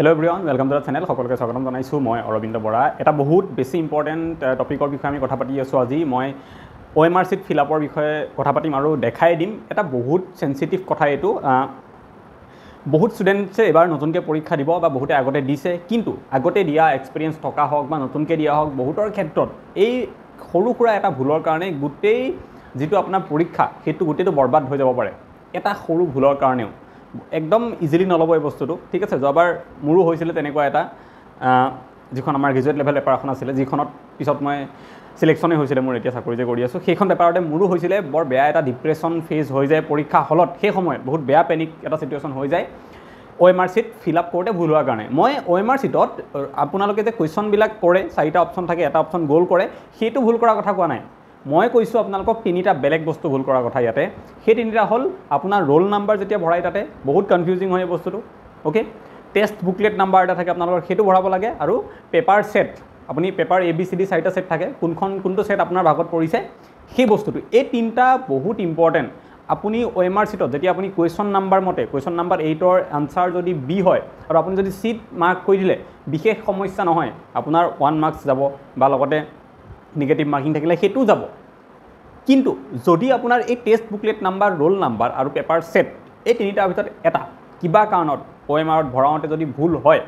Hello everyone, welcome to the channel. সকলোকে স্বাগতম জনাইছো মই অৰবিন্দ বৰা। এটা বহুত বেছি ইম্পৰ্টেন্ট টপিকৰ বিষয়ে আমি কথা পাতি আছো আজি। মই OMR sheet fill upৰ বিষয়ে কথা পাতিম আৰু দেখাই দিম। এটা বহুত সেনসিটিভ কথা এটো। বহুত স্টুডেন্টছে এবাৰ নতুনকে পৰীক্ষা দিব বা বহুতে আগতে দিছে, কিন্তু আগতে দিয়া এক্সপেৰিয়েন্স থকা হওক বা নতুনকে দিয়া হওক, বহুতৰ ক্ষেত্ৰত এই সৰু সুৰা এটা ভুলৰ কাৰণে গোটেই যেটো আপোনাৰ পৰীক্ষা হেতু গোটেইটো বৰবাদ হৈ যাব পাৰে। এটা সৰু ভুলৰ কাৰণেও একদম ইজিলি নলব এই বস্তুটো, ঠিক আছে। যোৱাবাৰ মোৰো হৈছিল তেনেকুৱা এটা যিখন আমাৰ গ্ৰেজুৱেট লেভেল পেপাৰ এখন আছিল, যিখনত পিছত মই সিলেকশনে হৈছিল মোৰ এতিয়া চাকৰি যে কৰি আছো, সেইখন পেপাৰতে মোৰো হৈছিল বৰ বেয়া এটা ডিপ্ৰেছন ফেজ হৈ যায় পৰীক্ষা হলত। সেই সময়ত বহুত বেয়া পেনিক এটা সিচুৱেশ্যন হৈ যায় OMR sheet fill up কৰোঁতে ভুল হোৱাৰ কাৰণে। মই OMR sheetত আপোনালোকে যে কুৱেশ্যনবিলাক কৰে, চাৰিটা অপশ্যন থাকে, এটা অপশ্যন গোল কৰে, সেইটো ভুল কৰাৰ কথা কোৱা নাই। মই কৈছোঁ আপোনালোকক তিনিটা বেলেগ বস্তু ভুল কৰাৰ কথা ইয়াতে। সেই তিনিটা হ'ল আপোনাৰ ৰোল নাম্বাৰ যেতিয়া ভৰাই তাতে বহুত কনফিউজিং হয় বস্তুটো, ওকে। টেষ্ট বুকলেট নাম্বাৰ এটা থাকে আপোনালোকৰ, সেইটো ভৰাব লাগে। আৰু পেপাৰ সেট, আপুনি পেপাৰ ABCD চাৰিটা সেট থাকে, কোনটো সেট আপোনাৰ ভাগত পৰিছে সেই বস্তুটো। এই তিনিটা বহুত ইম্পৰ্টেণ্ট। আপুনি OMR sheetত যেতিয়া আপুনি কুৱেশ্যন নাম্বাৰ মতে, কুৱেশ্যন নাম্বাৰ 8ৰ আনসাৰ যদি বি হয় আৰু আপুনি যদি চিট মাৰ্ক কৰি দিলে বিশেষ সমস্যা নহয়, আপোনাৰ 1 মাৰ্কস যাব বা লগতে নিগেটিভ মাৰ্কিং থাকিলে সেইটো যাব। কিন্তু যদি আপোনাৰ এই test booklet number, roll number আৰু পেপাৰ সেট এই তিনিটাৰ ভিতৰত এটা কিবা কাৰণত OMRত ভৰাওঁতে যদি ভুল হয়,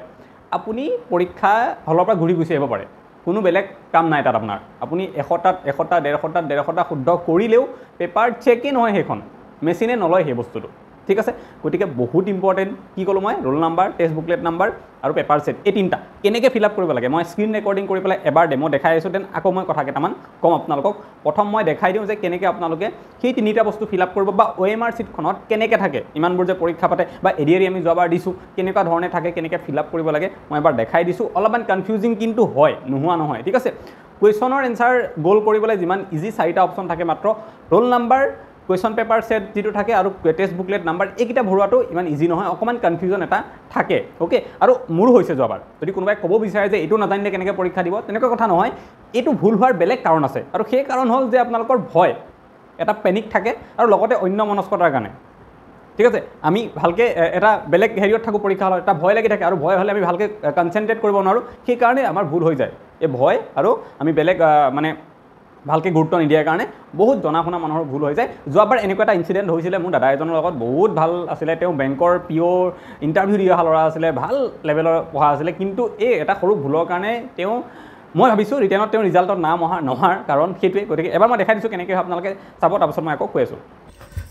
আপুনি পৰীক্ষা হলৰ পৰা ঘূৰি গুচি আহিব পাৰে। কোনো বেলেগ কাম নাই তাত আপোনাৰ। আপুনি 100টাত 100টা শুদ্ধ কৰিলেও পেপাৰ চেকই নহয়, সেইখন মেচিনে নলয় সেই বস্তুটো, ঠিক আছে। গতিকে বহুত ইম্পৰ্টেণ্ট। কি ক'লো মই? Roll number, test booklet number আৰু পেপাৰ সেট, এই তিনিটা কেনেকৈ ফিল আপ কৰিব লাগে মই স্ক্ৰীন ৰেকৰ্ডিং কৰি পেলাই এবাৰ ডেমো দেখাই আছোঁ। দেন আকৌ মই কথা কেইটামান কম আপোনালোকক। প্ৰথম মই দেখাই দিওঁ যে কেনেকৈ আপোনালোকে সেই তিনিটা বস্তু ফিল আপ কৰিব বা OMR sheetখনত কেনেকৈ থাকে, ইমানবোৰ যে পৰীক্ষা পাতে বা এডিআৰি আমি যোৱাবাৰ দিছোঁ কেনেকুৱা ধৰণে থাকে, কেনেকৈ ফিল আপ কৰিব লাগে মই এবাৰ দেখাই দিছোঁ। অলপমান কনফিউজিং কিন্তু হয়, নোহোৱা নহয়, ঠিক আছে। কুৱেশ্যনৰ এনচাৰ গোল কৰিবলৈ যিমান ইজি চাৰিটা অপশ্যন থাকে মাত্ৰ, roll number, question paper set যিটো থাকে আৰু টেষ্ট বুকলেট নাম্বাৰ, এইকেইটা ভৰোৱাটো ইমান ইজি নহয়, অকণমান কনফিউজন এটা থাকে, ওকে। আৰু মোৰো হৈছে যোৱাবাৰ। যদি কোনোবাই ক'ব বিচাৰে যে এইটো নাজানিলে কেনেকৈ পৰীক্ষা দিব, তেনেকুৱা কথা নহয়। এইটো ভুল হোৱাৰ বেলেগ কাৰণ আছে, আৰু সেই কাৰণ হ'ল যে আপোনালোকৰ ভয়, এটা পেনিক থাকে আৰু লগতে অন্য মনস্কতাৰ কাৰণে, ঠিক আছে। আমি ভালকৈ এটা বেলেগ হেৰিয়ত থাকোঁ, পৰীক্ষা হলত এটা ভয় লাগি থাকে, আৰু ভয় হ'লে আমি ভালকৈ কনচেনট্ৰেট কৰিব নোৱাৰোঁ, সেইকাৰণে আমাৰ ভুল হৈ যায়। এই ভয় আৰু আমি বেলেগ মানে ভালকৈ গুৰুত্ব নিদিয়াৰ কাৰণে বহুত জনা শুনা মানুহৰ ভুল হৈ যায়। যোৱাবাৰ এনেকুৱা এটা ইনচিডেণ্ট হৈছিলে মোৰ দাদা এজনৰ লগত, বহুত ভাল আছিলে। তেওঁ বেংকৰ পিঅ'ৰ ইণ্টাৰভিউ দি অহা ল'ৰা আছিলে, ভাল লেভেলৰ পঢ়া আছিলে, কিন্তু এই এটা সৰু ভুলৰ কাৰণে মই ভাবিছোঁ ৰিটেনত তেওঁ ৰিজাল্টত নাম নহাৰ কাৰণ সেইটোৱে। গতিকে এবাৰ মই দেখাই দিছোঁ কেনেকৈ হয়, আপোনালোকে চাব, তাৰপিছত মই আকৌ কৈ আছোঁ।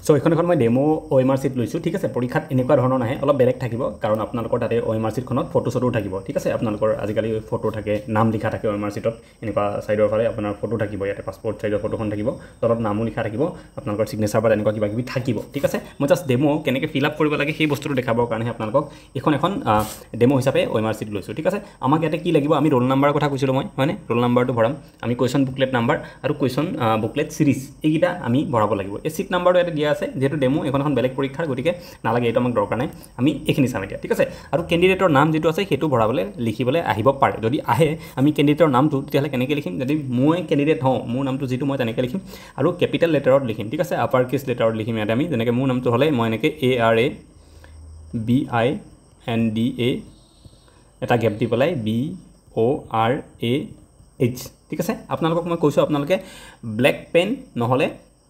চ' এখন মই ডেমো OMR sheet লৈছোঁ, ঠিক আছে। পৰীক্ষাত এনেকুৱা ধৰণৰ নাহে, অলপ বেলেগ থাকিব, কাৰণ আপোনালোকৰ তাতে OMR sheetখনত ফটো চটো থাকিব, ঠিক আছে। আপোনালোকৰ আজিকালি ফটো থাকে, নাম লিখা থাকে OMR sheetত, এনেকুৱা ছাইডৰ ফালে আপোনাৰ ফটো থাকিব, ইয়াতে পাছপৰ্ট ছাইডৰ ফটোখন থাকিব, তলত নামো লিখা থাকিব, আপোনালোকৰ ছিগনেচাৰ বা তেনেকুৱা কিবা কিবি থাকিব, ঠিক আছে। মই জাষ্ট ডেমো কেনেকৈ ফিল আপ কৰিব লাগে সেই বস্তুটো দেখাবৰ কাৰণেহে আপোনালোকক এখন ডেমো হিচাপে OMR sheet লৈছোঁ, ঠিক আছে। আমাক ইয়াতে কি লাগিব, আমি ৰোল নাম্বাৰৰ কথা কৈছিলোঁ মই, হয়নে? ৰোল নাম্বাৰটো ভৰাম, আমি কুৱেশ্যন বুকলেট নাম্বাৰ আৰু কুৱেশ্যন বুকলেট চিৰিজ এইকেইটা আমি ভৰাব লাগিব। এই চিট নাম্বাৰটো ইয়াতে দিয়া আছে, যেহেতু ডেমো এখন বেলেগ পৰীক্ষাৰ, গতিকে নালাগে, এইটো আমাক দৰকাৰ নাই, আমি এইখিনি চাম এতিয়া, ঠিক আছে। আৰু কেণ্ডিডেটৰ নাম যিটো আছে সেইটো ভৰাবলৈ লিখিবলৈ আহিব পাৰে। যদি আহে আমি কেণ্ডিডেটৰ নামটো তেতিয়াহ'লে কেনেকৈ লিখিম, যদি মই কেণ্ডিডেট হওঁ, মোৰ নামটো যিটো মই তেনেকৈ লিখিম, আৰু কেপিটেল লেটাৰত লিখিম, ঠিক আছে। আপাৰ কেছ লেটাৰত লিখিম ইয়াতে আমি, যেনেকৈ মোৰ নামটো হ'লে মই এনেকৈ ARABINDA এটা গেপ দি পেলাই BORAH, ঠিক আছে। আপোনালোকক মই কৈছোঁ আপোনালোকে ব্লেক পেন নহ'লে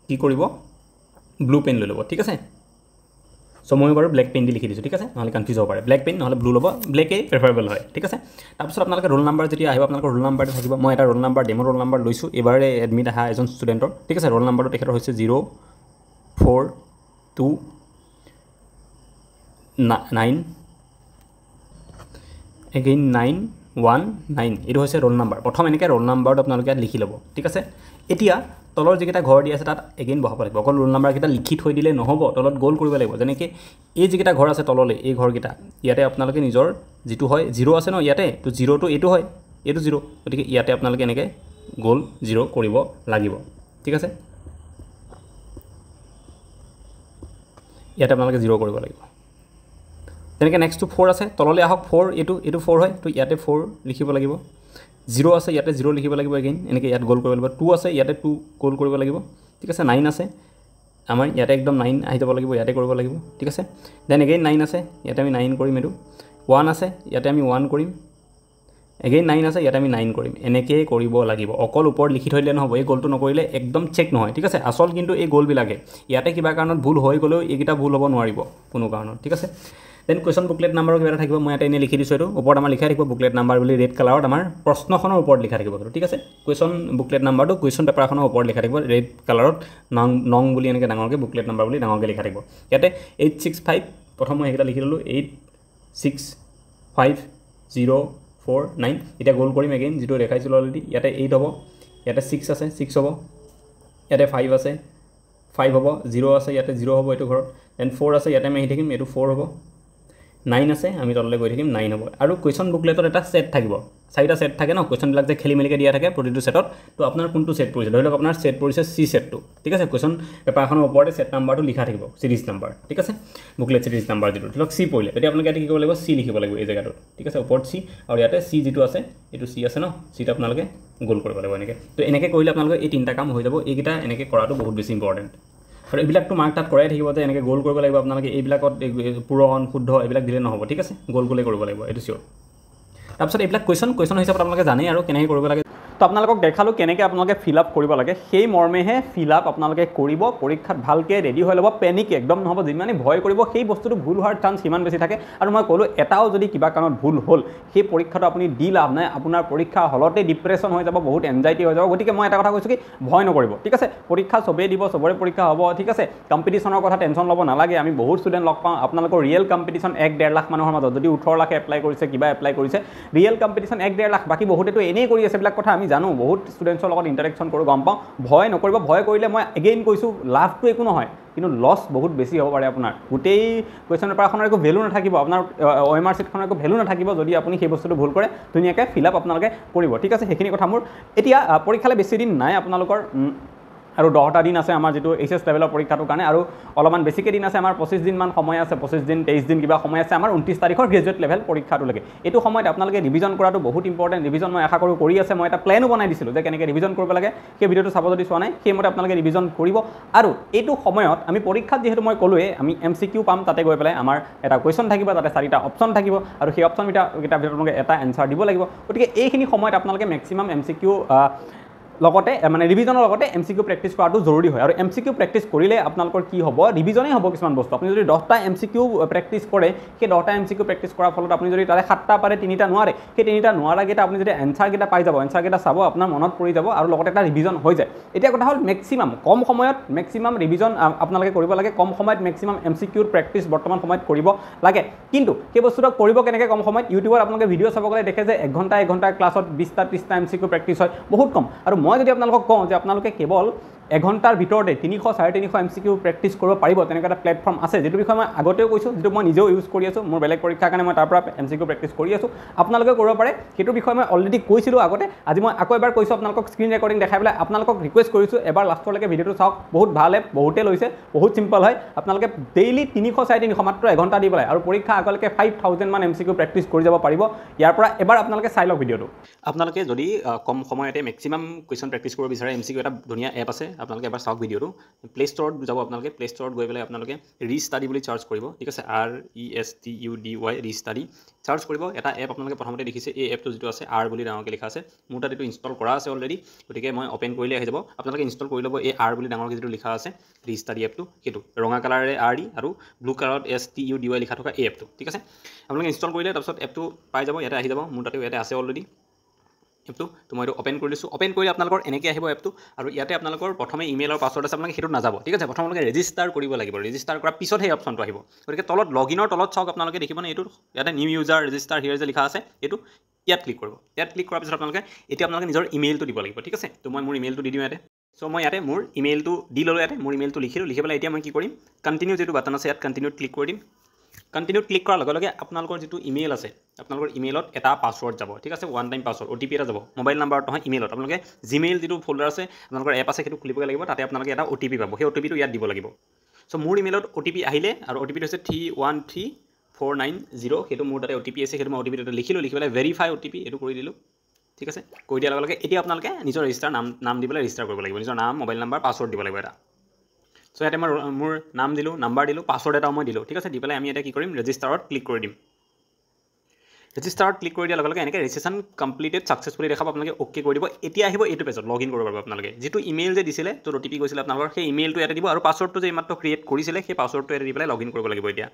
কি কৰিব, ব্লু পেন লৈ ল'ব, ঠিক আছে। চ' মই বাৰু ব্লেক পেন দি লিখি দিছোঁ, ঠিক আছে, নহ'লে কনফিউজ হ'ব পাৰে। ব্লেক পেন নহ'লে ব্লু ল'ব, ব্লেকেই প্ৰেফাৰেবল হয়, ঠিক আছে। তাৰপিছত আপোনালোকে ৰোল নাম্বাৰ যেতিয়া আহিব, আপোনালোকৰ ৰোল নাম্বাৰটো থাকিব। মই এটা roll number, demo roll number লৈছোঁ, এইবাৰে এডমিট অহা এজন ষ্টুডেণ্টৰ, ঠিক আছে। ৰোল নাম্বাৰটো তেখেতৰ হৈছে 042 919, এইটো হৈছে ৰোল নাম্বাৰ। প্ৰথম এনেকৈ ৰোল নাম্বাৰটো আপোনালোকে ইয়াত লিখি ল'ব, ঠিক আছে। এতিয়া তলৰ যিকেইটা ঘৰ দি আছে তাত এগেইন বহাব লাগিব। অকল ৰোল নাম্বাৰকেইটা লিখি থৈ দিলে নহ'ব, তলত গোল কৰিব লাগিব। যেনেকৈ এই যিকেইটা ঘৰ আছে তললৈ, এই ঘৰকেইটা ইয়াতে আপোনালোকে নিজৰ যিটো হয় 0 আছে ন ইয়াতে, তো 0টো এইটো হয়, এইটো 0, গতিকে ইয়াতে আপোনালোকে এনেকৈ গোল 0 কৰিব লাগিব, ঠিক আছে। ইয়াতে আপোনালোকে 0 কৰিব লাগিব। তেনেকৈ নেক্সটটো 4 আছে, তললৈ আহক, 4 এইটো 4 হয়, তো ইয়াতে 4 লিখিব লাগিব। 0 আছে, ইয়াতে 0 লিখিব লাগিব এগেইন, এনেকৈ ইয়াত গোল কৰিব লাগিব। 2 আছে, ইয়াতে 2 গোল কৰিব লাগিব, ঠিক আছে। 9 আছে আমাৰ, ইয়াতে একদম 9 আহি যাব লাগিব, ইয়াতে কৰিব লাগিব, ঠিক আছে। দেন এগেইন 9 আছে, ইয়াতে আমি 9 কৰিম এইটো। 1 আছে ইয়াতে আমি 1 কৰিম এগেইন 9 আছে ইয়াতে আমি 9 কৰিম এনেকৈ কৰিব লাগিব অকল ওপৰত লিখি থৈ দিলে নহ'ব এই গ'লটো নকৰিলে একদম চেক নহয় ঠিক আছে আসল কিন্তু এই গ'লবিলাকে ইয়াতে কিবা কাৰণত ভুল হৈ গ'লেও এইকেইটা ভুল হ'ব নোৱাৰিব কোনো কাৰণত ঠিক আছে দেন কুৱেশ্যন বুকলেট নাম্বাৰৰ কিবা এটা থাকিব মই ইয়াতে এনেই লিখি দিছোঁ এইটো ওপৰত আমাৰ লিখা থাকিব বুকলেট নাম্বাৰ বুলি ৰেড কালাৰত আমাৰ প্ৰশ্নখনৰ ওপৰত লিখা থাকিব ঠিক আছে কুৱেশ্যন বুকলেট নাম্বাৰটো কুৱেশ্যন পেপাৰখনৰ ওপৰত লিখা থাকিব ৰেড কালাৰত নং বুলি এনেকৈ ডাঙৰকৈ বুকলেট নাম্বাৰ বুলি ডাঙৰকৈ লিখা থাকিব ইয়াতে 865 প্ৰথম মই সেইকেইটা লিখি ল'লোঁ 86509 এতিয়া গ'ল কৰিম এগেইন যিটো দেখাইছিলোঁ অলৰেডি ইয়াতে 8 হ'ব ইয়াতে 6 আছে 6 হ'ব ইয়াতে 5 আছে 5 হ'ব 0 আছে ইয়াতে 0 হ'ব এইটো ঘৰত দেন 4 আছে ইয়াতে আমি আহি থাকিম এইটো 4 হ'ব 9 আছে আমি তললৈ গৈ থাকিম 9 হ'ব আৰু কুৱেশ্যন বুকলেটত এটা সেট থাকিব চাৰিটা সেট থাকে ন কুৱেশ্যনবিলাক যে খেলি মেলিকৈ দিয়া থাকে প্ৰতিটো সেটত তো আপোনাৰ কোনটো সেট পৰিছে ধৰি লওক আপোনাৰ সেট পৰিছে চি সেটটো ঠিক আছে কুৱেশ্যন পেপাৰখনৰ ওপৰতে সেট নাম্বাৰটো লিখা থাকিব সিৰিজ নাম্বাৰ ঠিক আছে বুকলেট সিৰিজ নাম্বাৰ যিটো ধৰি লওক চি পৰিলে তেতিয়া আপোনালোকে ইয়াতে কি কৰিব লাগিব চি লিখিব লাগিব এই জেগাটোত ঠিক আছে ওপৰত চি আৰু ইয়াতে চি যিটো আছে এইটো চি আছে ন চিটো আপোনালোকে গোল কৰিব লাগিব এনেকৈ তো এনেকৈ কৰিলে আপোনালোকে এই তিনিটা কাম হৈ যাব এইকেইটা এনেকৈ কৰাটো বহুত বেছি ইম্পৰ্টেণ্ট আৰু এইবিলাকতো মাৰ্ক তাত কৰাই থাকিব যে এনেকৈ গ'ল কৰিব লাগিব আপোনালোকে এইবিলাকত পূৰণ শুদ্ধ এইবিলাক দিলে নহ'ব ঠিক আছে গ'ল গ'লে কৰিব লাগিব এইটো চিয়'ৰ তাৰপিছত এইবিলাক কুৱেশ্যন হিচাপত আপোনালোকে জানেই আৰু কেনেকৈ কৰিব লাগে তো আপোনালোকক দেখালোঁ কেনেকৈ আপোনালোকে ফিল আপ কৰিব লাগে সেই মৰ্মেহে ফিল আপ আপোনালোকে কৰিব পৰীক্ষাত ভালকৈ ৰেডি হৈ ল'ব পেনিক একদম নহ'ব যিমানে ভয় কৰিব সেই বস্তুটো ভুল হোৱাৰ চান্স সিমান বেছি থাকে আৰু মই ক'লোঁ এটাও যদি কিবা কাৰণত ভুল হ'ল সেই পৰীক্ষাটো আপুনি দি লাভ নাই আপোনাৰ পৰীক্ষা হলতে ডিপ্ৰেশ্যন হৈ যাব বহুত এনজাইটি হৈ যাব গতিকে মই এটা কথা কৈছোঁ কি ভয় নকৰিব ঠিক আছে পৰীক্ষা চবেই দিব চবৰে পৰীক্ষা হ'ব ঠিক আছে কম্পিটিশ্যনৰ কথা টেনশ্যন ল'ব নালাগে আমি বহুত ষ্টুডেণ্ট লগ পাওঁ আপোনালোকৰ ৰিয়েল কম্পিটিশ্যন 1-1.5 লাখ মানুহৰ মাজত যদি 18 লাখে এপ্লাই কৰিছে কিবা এপ্লাই কৰিছে ৰিয়েল কম্পিটিশ্যন 1-1.5 লাখ বাকী বহুতেতো এনেই কৰি আছে এইবিলাক কথা আমি জানো বহুত ষ্টুডেণ্টছৰ লগত ইণ্টাৰেকশ্যন কৰোঁ গম পাওঁ ভয় নকৰিব ভয় কৰিলে মই এগেইন কৈছোঁ লাভটো একো নহয় কিন্তু লছ বহুত বেছি হ'ব পাৰে আপোনাৰ গোটেই কুৱেশ্যন পেপাৰখনৰ একো ভেলু নাথাকিব আপোনাৰ OMR চিটখনৰ একো ভেলু নাথাকিব যদি আপুনি সেই বস্তুটো ভুল কৰে ধুনীয়াকৈ ফিল আপ আপোনালোকে কৰিব ঠিক আছে সেইখিনি কথা মোৰ এতিয়া পৰীক্ষালৈ বেছি দিন নাই আপোনালোকৰ আৰু 10টা দিন আছে আমাৰ যেটো এইচএস লেভেলৰ পৰীক্ষাটোৰ কাৰণে আৰু অলপমান বেছিকৈ দিন আছে আমাৰ 25 দিন মান সময় আছে 25 দিন 23 দিন কিবা সময় আছে আমাৰ 29 তাৰিখৰ গ্ৰেজুৱেট লেভেল পৰীক্ষাটোলৈকে এইটো সময়ত আপোনালোকে ৰিভিজন কৰাটো বহুত ইম্পৰ্টেণ্ট ৰিভিজন মই আশা কৰোঁ কৰি আছে মই এটা প্লেনো বনাই দিছিলোঁ যে কেনেকৈ ৰিভিজন কৰিব লাগে সেই ভিডিঅ'টো চাব যদি চোৱা নাই সেইমতে আপোনালোকে ৰিভিজন কৰিব আৰু এইটো সময়ত আমি পৰীক্ষাত যিহেতু মই ক'লোৱে আমি MCQ পাম তাতে গৈ পেলাই আমাৰ এটা কুৱেশ্যন থাকিব তাতে 4টা অপশ্যন থাকিব আৰু সেই অপশ্যনকেইটাৰ ভিতৰত আপোনালোকে এটা এনচাৰ দিব লাগিব গতিকে এইখিনি সময়ত আপোনালোকে মেক্সিমাম MCQ লগতে মানে ৰিভিজনৰ লগতে MCQ প্ৰেক্টিছ কৰাটো জৰুৰী হয় আৰু MCQ প্ৰেক্টিছ কৰিলে আপোনালোকৰ কি হ'ব ৰিভিজনেই হ'ব কিছুমান বস্তু আপুনি যদি 10টা MCQ প্ৰেক্টিছ কৰে সেই 10টা MCQ প্ৰেক্টিছ কৰাৰ ফলত আপুনি যদি তাৰে 7টা পাৰে 3টা নোৱাৰে সেই 3টা নোৱাৰাকেইটা আপুনি যদি এনচাৰকেইটা পাই যাব এনচাৰকেইটা চাব আপোনাৰ মনত পৰি যাব আৰু লগতে এটা ৰিভিজন হৈ যায় এতিয়া কথা হ'ল মেক্সিমাম কম সময়ত মেক্সিমাম ৰিভিজন আপোনালোকে কৰিব লাগে কম সময়ত মেক্সিমাম MCQৰ প্ৰেক্টিছ বৰ্তমান সময়ত কৰিব লাগে কিন্তু সেই বস্তুটো কৰিব কেনেকৈ কম সময়ত ইউটিউবত আপোনালোকে ভিডিঅ' চাব গ'লে দেখে যে 1 ঘণ্টা ক্লাছত 20টা 30টা MCQ প্ৰেক্টিছ হয় বহুত কম আৰু মই যদি আপোনালোকক কওঁ যে আপোনালোকে কেৱল 1 ঘণ্টাৰ ভিতৰতে 300-350 MCQ প্ৰেক্টিছ কৰিব পাৰিব তেনেকুৱা এটা প্লেটফৰ্ম আছে যেটো বিষয়ে মই আগতেও কৈছোঁ যেটো মই নিজেও ইউজ কৰি আছোঁ মোৰ বেলেগ পৰীক্ষাৰ কাৰণে মই তাৰ পৰা MCQ প্ৰেক্টিছ কৰি আছোঁ আপোনালোকে কৰিব পাৰে সেইটো বিষয়ে মই অলৰেডি কৈছিলোঁ আগতে আজি মই আকৌ এবাৰ কৈছোঁ আপোনালোকক স্ক্ৰীন ৰেকৰ্ডিং দেখাই পেলাই আপোনালোকক ৰিকুৱেষ্ট কৰিছোঁ এবাৰ লাষ্টলৈকে ভিডিঅ'টো চাওক বহুত ভাল এপ বহুতে লৈছে বহুত সিম্পল হয় আপোনালোকে ডেইলি 300-350 মাত্ৰ 1 ঘণ্টা দি পেলাই আৰু পৰীক্ষা আগলৈকে 5000 মান MCQ প্ৰেক্টিছ কৰি যাব পাৰিব ইয়াৰ পৰা এবাৰ আপোনালোকে চাই লওক ভিডিঅ'টো আপোনালোকে যদি কম সময়তে মেক্সিমাম কুৱেশ্যন প্ৰেক্টিছ কৰিব বিচাৰে MCQ এটা ধুনীয়া এপ আছে আপোনালোকে এবাৰ চাওক ভিডিঅ'টো প্লে ষ্টৰত যাব আপোনালোকে প্লে ষ্টৰত গৈ পেলাই আপোনালোকে ৰিষ্টাডি বুলি চাৰ্চ কৰিব ঠিক আছে RESTUDY ৰিষ্টাডি চাৰ্চ কৰিব এটা এপ আপোনালোকে প্ৰথমতে দেখিছে এই এপটো যিটো আছে R বুলি ডাঙৰকৈ লিখা আছে মোৰ তাত এইটো ইনষ্টল কৰা আছে অলৰেডি গতিকে মই অপেন কৰিলে আহি যাব আপোনালোকে ইনষ্টল কৰি ল'ব এই R বুলি ডাঙৰকৈ যিটো লিখা আছে ৰিষ্টাডি এপটো সেইটো ৰঙা কালাৰেৰে RE আৰু ব্লু কালাৰত STUDY লিখা থকা এই এপটো ঠিক আছে আপোনালোকে ইনষ্টল কৰিলে তাৰপিছত এপটো পাই যাব ইয়াতে আহি যাব মোৰ তাতেও ইয়াতে আছে অলৰেডি এপটো তো মই এইটো অপেন কৰি দিছোঁ অপেন কৰিলে আপোনালোকৰ এনেকৈ আহিব এপটো আৰু ইয়াতে আপোনালোকৰ প্ৰথমে ইমেইল আৰু পাছৱৰ্ড আছে আপোনালোকে সেইটো নাযাব ঠিক আছে প্ৰথমে আপোনালোকে ৰেজিষ্টাৰ কৰিব লাগিব ৰেজিষ্টাৰ কৰাৰ পিছত সেই অপশ্যনটো আহিব গতিকে তলত লগইনৰ তলত চাওক আপোনালোকে দেখিবনে এইটো ইয়াতে নিউ ইউজাৰ ৰেজিষ্টাৰ হিয়াৰ যে লিখা আছে এইটো ইয়াত ক্লিক কৰিব ইয়াত ক্লিক কৰাৰ পিছত আপোনালোকে এতিয়া আপোনালোকে নিজৰ ইমেইলটো দিব লাগিব ঠিক আছে তো মই মোৰ ইমেইলটো দি দিওঁ ইয়াতে চ' মই ইয়াতে মোৰ ইমেইলটো দি ল'লোঁ ইয়াতে মোৰ ইমেইলটো লিখিলোঁ লিখি পেলাই এতিয়া মই কি কৰিম কণ্টিনিউ যিটো বাটন আছে ইয়াত কণ্টিনিউত ক্লিক কৰি দিম কণ্টিনিউত ক্লিক কৰাৰ লগে লগে আপোনালোকৰ যিটো ইমেইল আছে আপোনালোকৰ ইমেইলত এটা পাছৱৰ্ড যাব ঠিক আছে ওৱান টাইম পাছৱৰ্ড OTP এটা যাব মোবাইল নাম্বাৰত নহয় ইমেইলত আপোনালোকে জিমেইল যিটো ফল্ডাৰ আছে আপোনালোকৰ এপ আছে সেইটো খুলিবগৈ লাগিব তাতে আপোনালোকে এটা OTP পাব সেই OTPটো ইয়াত দিব লাগিব চ' মোৰ ইমেইলত OTP আহিলে আৰু OTPটো হৈছে 313490 সেইটো মোৰ তাতে OTP আছে সেইটো মই OTP তাতে লিখিলোঁ লিখি পেলাই ভেৰিফাই OTP এইটো কৰি দিলোঁ ঠিক আছে কৰি দিয়াৰ লগে লগে এতিয়া আপোনালোকে নিজৰ ৰেজিষ্টাৰ নাম দি পেলাই ৰেজিষ্টাৰ কৰিব লাগিব নিজৰ নাম মোবাইল নাম্বাৰ পাছৱৰ্ড দিব লাগিব এটা চ' ইয়াতে মই মোৰ নাম দিলোঁ নাম্বাৰ দিলোঁ পাছৱৰ্ড এটাও মই দিলোঁ ঠিক আছে দি পেলাই আমি এতিয়া কি কৰিম ৰেজিষ্টাৰত ক্লিক কৰি দিম ৰেজিষ্টাৰত ক্লিক কৰি দিয়াৰ লগে লগে এনেকৈ ৰেজিষ্ট্ৰেশ্যন কমপ্লিটেড ছাকচেছফুলি দেখাব, আপোনালোকে অ'কে কৰি দিব। এতিয়া আহিব এইটো পেজত লগ ইন কৰিব পাৰিব আপোনালোকে। যিটো ইমেইল যে দিছিলে, য'ত OTP গৈছিলে আপোনালোকৰ, সেই ইমেইলটো ইয়াতে দিব আৰু পাছৱৰ্ডটো যে এইমাত্ৰ ক্ৰিয়েট কৰিছিলে সেই পাছৱৰ্ডটো ইয়াতে দি পেলাই লগ ইন কৰিব লাগিব এতিয়া।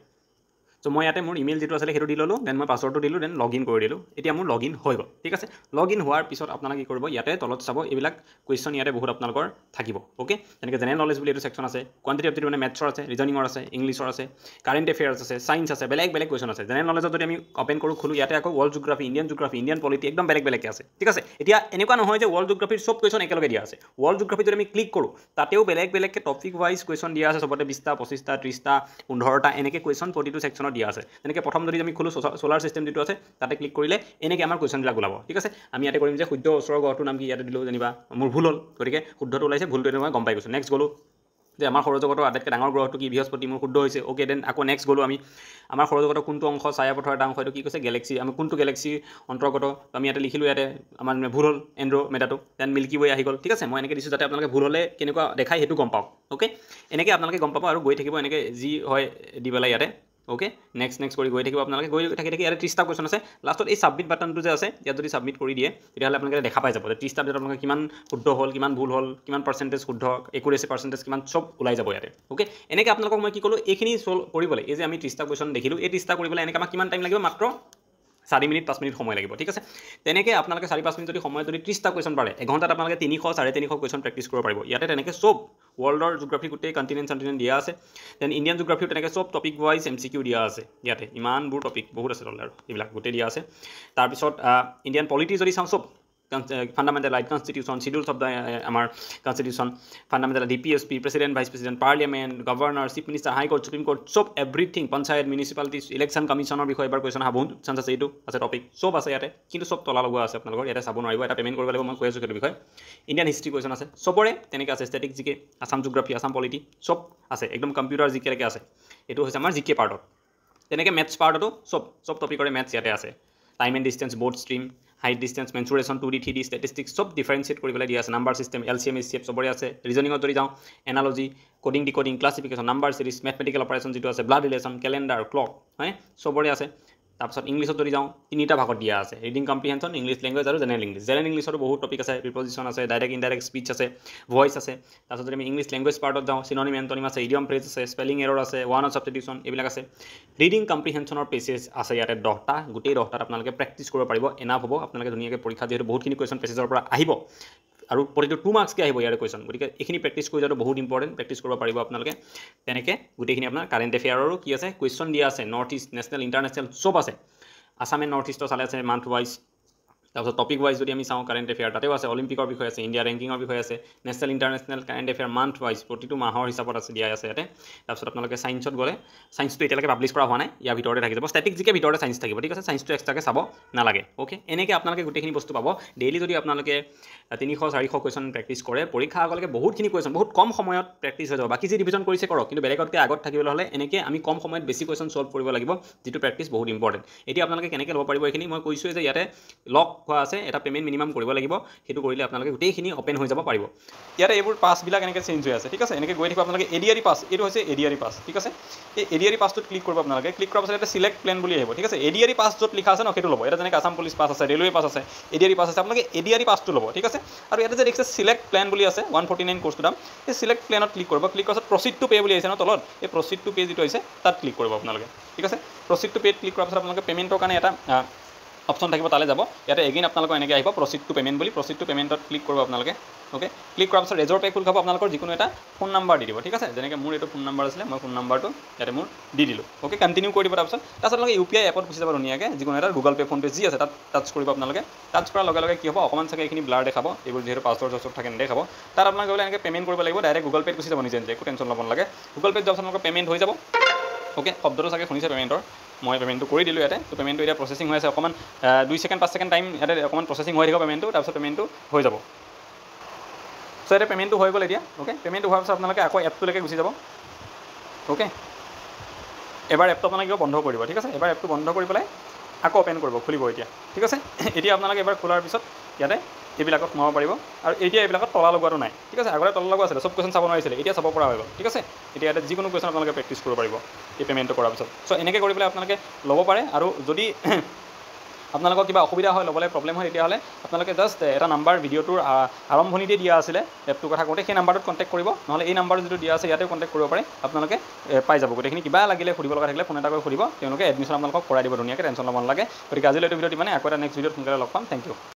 চ' মই ইয়াতে মোৰ ইমেইল যিটো আছিলে সেইটো দি ল'লোঁ, দেন মই পাছৱৰ্ডটো দিলোঁ, দেন লগ ইন কৰি দিলোঁ। এতিয়া মোৰ লগ ইন হৈ গ'ল, ঠিক আছে। লগ ইন হোৱাৰ পিছত আপোনালোকে কি কৰিব, ইয়াতে তলত চাব এইবিলাক কুৱেশ্যন ইয়াতে বহুত আপোনালোকৰ থাকিব, অ'কে। যেনেকৈ জেনেৰেল নলেজ বুলি এইটো ছেকশ্যন আছে, কোৱান্টিটি এপ্টিটিউড মানে মেথছৰ আছে, ৰিজনিঙৰ আছে, ইংলিছৰ আছে, কাৰেণ্ট এফেয়াৰ্ছ আছে, ছায়েন্স আছে, বেলেগ বেলেগ কুৱেশ্যন আছে। জেনেৰেল নলেজত যদি আমি অপেন কৰোঁ খোলোঁ, ইয়াতে আকৌ ৱৰ্ল্ড জিঅ'গ্ৰাফী, ইণ্ডিয়ান পলিটি একদম বেলেগ বেলেগকৈ আছে, ঠিক আছে। এতিয়া এনেকুৱা নহয় যে ৱৰ্ল্ড জিঅ'গ্ৰাফীৰ চব কুৱেশ্যন একেলগে দিয়া আছে। ৱৰ্ল্ড জিঅ'গ্ৰাফী যদি আমি ক্লিক কৰোঁ, তাতেও বেলেগ বেলেগকৈ টপিক ৱাইজ কুৱেশ্যন দিয়া আছে, চবতে 20টা 25টা 30টা 15টা এনেকৈ কুৱেশ্যন প্ৰতিটো ছেকশ্যনত দিয়া আছে। যেনেকৈ প্ৰথম যদি আমি খোলোঁ সোলাৰ চিষ্টেম যিটো আছে, তাতে ক্লিক কৰিলে এনেকৈ আমাৰ কুৱেশ্যনবিলাক ওলাব, ঠিক আছে। আমি ইয়াতে কৰিম যে সূৰ্য ওচৰৰ গ্ৰহটোৰ নাম কি, ইয়াতে দিলোঁ যেনিবা, মোৰ ভুল হ'ল, গতিকে শুদ্ধটো ওলাইছে, ভুলটো এইটো মই গম পাই গৈছোঁ। নেক্সট গ'লোঁ যে আমাৰ সৌৰজগতৰ আটাইতকৈ ডাঙৰ গ্ৰহটো কি, বৃহস্পতি, মোৰ শুদ্ধ হৈছে, অ'কে। দেন আকৌ নেক্সট গ'লোঁ আমি, আমাৰ সৌৰজগতৰ কোনটো অংশ ছায়াপথৰ এটা অংশ, এইটো কি কৈছে, গেলেক্সি, আমি কোনটো গেলেক্সিৰ অন্তৰ্গত, আমি ইয়াতে লিখিলোঁ, ইয়াতে আমাৰ ভুল হ'ল এণ্ড্ৰমেডাটো, দেন মিল্কি ৱে আহি গ'ল, ঠিক আছে। মই এনেকৈ দিছোঁ যাতে আপোনালোকে ভুল হ'লে কেনেকুৱা দেখায় সেইটো গম পাওক, অ'কে। এনেকৈ আপোনালোকে গম পাব আৰু গৈ থাকিব এনেকৈ যি হয় দি পেলাই ইয়াতে, অ'কে। নেক্সট কৰি গৈ থাকিব আপোনালোকে, গৈ থাকি ইয়াতে 30টা কুৱেশ্যন আছে। লাষ্টত এই ছাবমিট বাটনটো যে আছে, ইয়াত যদি ছাবমিট কৰি দিয়ে তেতিয়াহ'লে আপোনালোকে দেখা পাই যাব যে 30টা ভিতৰত আপোনালোকে কিমান শুদ্ধ হ'ল, কিমান ভুল হ'ল, কিমান পাৰ্চেণ্টেজ শুদ্ধ, একুৰেচি পাৰ্চেণ্টেজ কিমান, চব ওলাই যাব ইয়াতে, অ'কে। এনেকৈ আপোনালোকক মই কি ক'লোঁ, এইখিনি চল্ভ কৰিবলৈ, এই যে আমি 30টা কুৱেশ্যন দেখিলোঁ, এই 30টা কৰিবলৈ এনেকৈ আমাক কিমান টাইম লাগিব, মাত্ৰ 4 মিনিট 5 মিনিট সময় লাগিব, ঠিক আছে। তেনেকৈ আপোনালোকে 4-5 মিনিট যদি সময় যদি 30টা কুৱেশ্যন পাৰে, এঘণ্টাত আপোনালোকে 300-350 কুৱেশ্যন প্ৰেক্টিছ কৰিব পাৰিব। ইয়াতে তেনেকৈ চব ৱৰ্ল্ডৰ জিঅ'গ্ৰাফী গোটেই কণ্টিনেণ্ট দিয়া আছে। দেন ইণ্ডিয়ান জিঅ'গ্ৰাফীও তেনেকৈ চব টপিক ৱাইজ MCQ দিয়া আছে ইয়াতে, ইমানবোৰ টপিক বহুত আছে তলে আৰু এইবিলাক গোটেই দিয়া আছে। তাৰপিছত ইণ্ডিয়ান পলিটি যদি চাওঁ, চব fundamental right, constitution, schedules of the আমাৰ constitution, fundamental DPSP, president, vice president, parliament, governor, chief minister, high court, supreme court, চব এভৰিথিং, পঞ্চায়ত, মিউনিচিপালিটিজ, ইলেকশ্যন কমিশ্যনৰ বিষয়ে এবাৰ কুৱেশ্যন অহা বহুত চান্স আছে। এইটো আছে টপিক, চব আছে ইয়াতে, কিন্তু চব তলা লগোৱা আছে আপোনালোকৰ, ইয়াতে চাব নোৱাৰিব, এটা পে'মেণ্ট কৰিব লাগিব, মই কৈ আছোঁ সেইটো বিষয়ে। ইণ্ডিয়ান হিষ্ট্ৰী কুৱেশ্যন আছে, চবৰে তেনেকৈ আছে, ষ্টেটিক জিকে, আছাম জিঅ'গ্ৰাফী, আছাম পলিটি, চব আছে, একদম কম্পিউটাৰ জিকেলৈকে আছে। এইটো হৈছে আমাৰ জিকে পাৰ্টত। তেনেকৈ মেথছ পাৰ্টতো চব টপিকৰে মেথছ ইয়াতে আছে। Time and distance, boat stream, height distance, mensuration, 2D 3D, statistics, চব ডিফাৰেঞ্চিয়েট কৰিবলৈ দিয়া আছে। নাম্বাৰ ছিষ্টেম, LCM HCF চবৰে আছে। ৰিজনিঙত যদি যাওঁ, analogy, coding decoding, classification, number series, mathematical operation যিটো আছে, ব্লাড ৰিলেশ্যন, কেলেণ্ডাৰ, ক্লক, হয় চবৰে আছে। তাৰপিছত ইংলিছত যদি যাওঁ, 3টা ভাগত দিয়া আছে, ৰিডিং কম্প্ৰিহেনশ্যন, ইংলিছ লেংগুৱেজ আৰু জেনেৰেল ইংলিছ। জেনেৰেল ইংলিছতো বহুত টপিক আছে, প্ৰিপজিশ্যন আছে, ডাইৰেক্ট ইনডাইৰেক্ট স্পীচ আছে, ভইচ আছে। তাৰপিছত যদি আমি ইংলিছ লেংগুৱেজ পাৰ্টত যাওঁ, চিননিম এণ্টনিম আছে, ইডিয়ম ফ্ৰেজ আছে, স্পেলিং এৰৰ আছে, ওৱান অফ ছাবষ্টিটিউশ্যন, এইবিলাক আছে। ৰিডিং কম্প্ৰিহেনশ্যনৰ পেজেছ আছে ইয়াতে 10টা, গোটেই 10টাত আপোনালোকে প্ৰেক্টিছ কৰিব পাৰিব, এনাফ হ'ব আপোনালোকে ধুনীয়াকৈ পৰীক্ষা, যিহেতু বহুতখিনি কুৱেশ্যন পেজেছৰ পৰা আহিব আৰু প্ৰতিটো 2 মাৰ্কছকৈ আহিব ইয়াৰে কুৱেশ্যন, গতিকে এইখিনি প্ৰেক্টিছ কৰি যোৱাটো বহুত ইম্পৰ্টেণ্ট, প্ৰেক্টিছ কৰিব পাৰিব আপোনালোকে। তেনেকৈ গোটেইখিনি আপোনাৰ কাৰেণ্ট এফেয়াৰৰো কি আছে, কুৱেশ্যন দিয়া আছে, নৰ্থ ইষ্ট, নেশ্যনেল, ইণ্টাৰনেশ্যনেল চব আছে। আছাম এণ্ড নৰ্থ ইষ্টৰ চালে আছে মান্থ ৱাইজ। তাৰপিছত টপিক ৱাইজ যদি আমি চাওঁ, কাৰেণ্ট এফেয়াৰ তাতেও আছে, অলিম্পিকৰ বিষয়ে আছে, ইণ্ডিয়া ৰেংকিঙৰ বিষয়ে আছে, national international current affair month wise প্ৰতিটো মাহৰ হিচাপত আছে, দিয়া আছে ইয়াতে। তাৰপিছত আপোনালোকে ছায়েন্সত গ'লে, ছায়েন্সটো এতিয়ালৈকে পাব্লিছ কৰা হোৱা নাই, ইয়াৰ ভিতৰতে থাকি যাব, ষ্টেটিক জিকে ভিতৰতে ছায়েন্স থাকিব, ঠিক আছে। ছায়েন্সটো এক্সট্ৰাকৈ চাব নালাগে, অ'কে। এনেকৈ আপোনালোকে গোটেইখিনি বস্তু পাব। ডেইলি যদি আপোনালোকে 300-400 কুৱেশ্যন প্ৰেক্টিছ কৰে, পৰীক্ষা আগলৈকে বহুতখিনি কুৱেশ্যন বহুত কম সময়ত প্ৰেক্টিছ হৈ যাব। বাকী যি ৰিভিজন কৰিছে কৰক, কিন্তু বেলেগতকৈ আগত থাকিবলৈ হ'লে এনেকৈ আমি কম সময়ত বেছি কুৱেশ্যন ছল্ভ কৰিব লাগিব, যিটো প্ৰেক্টিছ বহুত ইম্পৰ্টেণ্ট। এতিয়া আপোনালোকে কেনেকৈ ল'ব পাৰিব এইখিনি মই কৈছোঁৱে যে ইয়াতে লক হোৱা আছে, এটা পে'মেণ্ট মিনিমাম কৰিব লাগিব, সেইটো কৰিলে আপোনালোকে গোটেইখিনি অ'পেন হৈ যাব পাৰিব। ইয়াতে এইবোৰ পাছবিলাক এনেকৈ চেঞ্জ হৈ আছে, ঠিক আছে। এনেকৈ গৈ থাকিব আপোনালোকে। ADRE পাছ, এইটো হৈছে ADRE পাছ, ঠিক আছে। এই ADRE পাছটোত ক্লিক কৰিব আপোনালোকে। ক্লিক কৰাৰ পাছত ইয়াতে চিলেক্ট প্লেন বুলি আহিব, ঠিক আছে। ADRE পাছ য'ত লিখা আছে ন, সেইটো ল'ব। এটা যেনেকৈ আছাম পুলিচ পাছ আছে, ৰেলৱে পাছ আছে, ADRE পাছ আছে, আপোনালোকে ADRE পাছটো ল'ব, ঠিক আছে। আৰু ইয়াতে যে দেখিছে চিলেক্ট প্লেন বুলি আছে, 149 কোৰ্চটো দাম, সেই চিলেক্ট প্লেনত ক্লিক কৰিব। ক্লিক কৰাৰ পাছত প্ৰচিড টু পে বুলি আহিছে ন তলত, এই প্ৰচিড টু পে যিটো আহিছে তাত ক্লিক কৰিব আপোনালোকে, ঠিক আছে। প্ৰচিড টু পে'ত ক্লিক কৰাৰ পাছত আপোনালোকে পে'মেণ্টৰ কাৰণে এটা অপশ্যন থাকিব, তালৈ যাব। ইয়াতে এগেইন আপোনালোকৰ এনেকৈ আহিব প্ৰচিড টু পে'মেণ্ট বুলি, প্ৰচিড টু পে'মেণ্টত ক্লিক কৰিব আপোনালোকে, অ'কে। ক্লিক কৰাৰ পাছত ৰেজৰ পে' খোল খাব, আপোনালোকৰ যিকোনো এটা ফোন নাম্বাৰ দি দিব, ঠিক আছে। যেনেকৈ মোৰ এইটো ফোন নাম্বাৰ আছিলে, মই ফোন নাম্বাৰটো ইয়াতে মোৰ দি দিলোঁ, অ'কে। কণ্টিনিউ কৰি দিব। তাৰপিছত আপোনালোকে UPI এপত গুচি যাব ধুনীয়াকৈ, যিকোনো এটা গুগল পে', ফোন পে' যি আছে তাত টাচ কৰিব আপোনালোকে। টাচ কৰাৰ লগে লগে কি হ'ব, অকণমান চাগে এইখিনি ব্লাৰ দেখাব, এইবোৰ যিহেতু পাছৱৰ্ড চাছৱৰ্ড থাকে নেদেখাব। তাত আপোনালোকে গ'লে এনেকৈ পে'মেণ্ট কৰিব লাগিব, ডাইৰেক্ট গুগল পে'ত গুচি যাব নিজে নিজে, একো টেনশ্যন ল'ব নালাগে। গুগল পে'ত যোৱাৰ পাছত আপোনালোকৰ পে'মেণ্ট হৈ যাব, অ'কে। শব্দটো চাগে শুনিছে পে'মেণ্টৰ, মই পে'মেণ্টটো কৰি দিলোঁ ইয়াতে। তো পে'মেণ্টটো এতিয়া প্ৰচেছিং হৈ আছে, অকণমান 2 ছেকেণ্ড 5 ছেকেণ্ড টাইম ইয়াতে অকণমান প্ৰচেছিং হৈ থাকিব পে'মেণ্টটো, তাৰপিছত পে'মেণ্টটো হৈ যাব। চ' এতিয়া পে'মেণ্টটো হৈ গ'ল এতিয়া, অ'কে। পে'মেণ্টটো হোৱাৰ পাছত আপোনালোকে আকৌ এপটোলৈকে গুচি যাব, অ'কে। এবাৰ এপটো আপোনালোকে বন্ধ কৰিব, ঠিক আছে। এবাৰ এপটো বন্ধ কৰি পেলাই আকৌ অ'পেন কৰিব, খুলিব এতিয়া, ঠিক আছে। এতিয়া আপোনালোকে এবাৰ খোলাৰ পিছত ইয়াতে এইবিলাকত সোমাব পাৰিব। আৰু এতিয়া এইবিলাকত তলা লগোৱাটো নাই, ঠিক আছে। আগতে তলা লগোৱা আছিলে, চব কুৱেশ্যন চাব নোৱাৰিছিলে, এতিয়া চাব পৰা হৈ গ'ল, ঠিক আছে। এতিয়া ইয়াতে যিকোনো কুৱেশ্যন আপোনালোকে প্ৰেক্টিছ কৰিব পাৰিব এই পে'মেণ্টটো কৰাৰ পিছত। চ' এনেকৈ কৰি পেলাই আপোনালোকে ল'ব পাৰে। আৰু যদি আপোনালোকৰ কিবা অসুবিধা হয় ল'বলৈ প্ৰব্লেম হয় তেতিয়াহ'লে আপোনালোকে জাষ্ট এটা নাম্বাৰ ভিডিঅ'টোৰ আৰম্ভণিতে দিয়া আছিলে এপটোৰ কথা কওঁতে সেই নাম্বাৰটোত কণ্টেক্ট কৰিব নহ'লে এই নাম্বাৰটো যিটো দিয়া আছে ইয়াতেও কণ্টেক্ট কৰিব পাৰে আপোনালোকে পাই যাব গোটেইখিনি কিবা লাগিলে সুধিব লগা থাকিলে ফোন এটা কৰি সুধিব তেওঁলোকে এডমিশ্যন আপোনালোকক কৰাই দিব ধুনীয়াকৈ টেনশ্যন ল'ব নালাগে গতিকে আজিলৈ এইটো ভিডিঅ'ত মানে আকৌ এটা নেক্সট ভিডিঅ'ত সোনকালে লগ পাম থেংক ইউ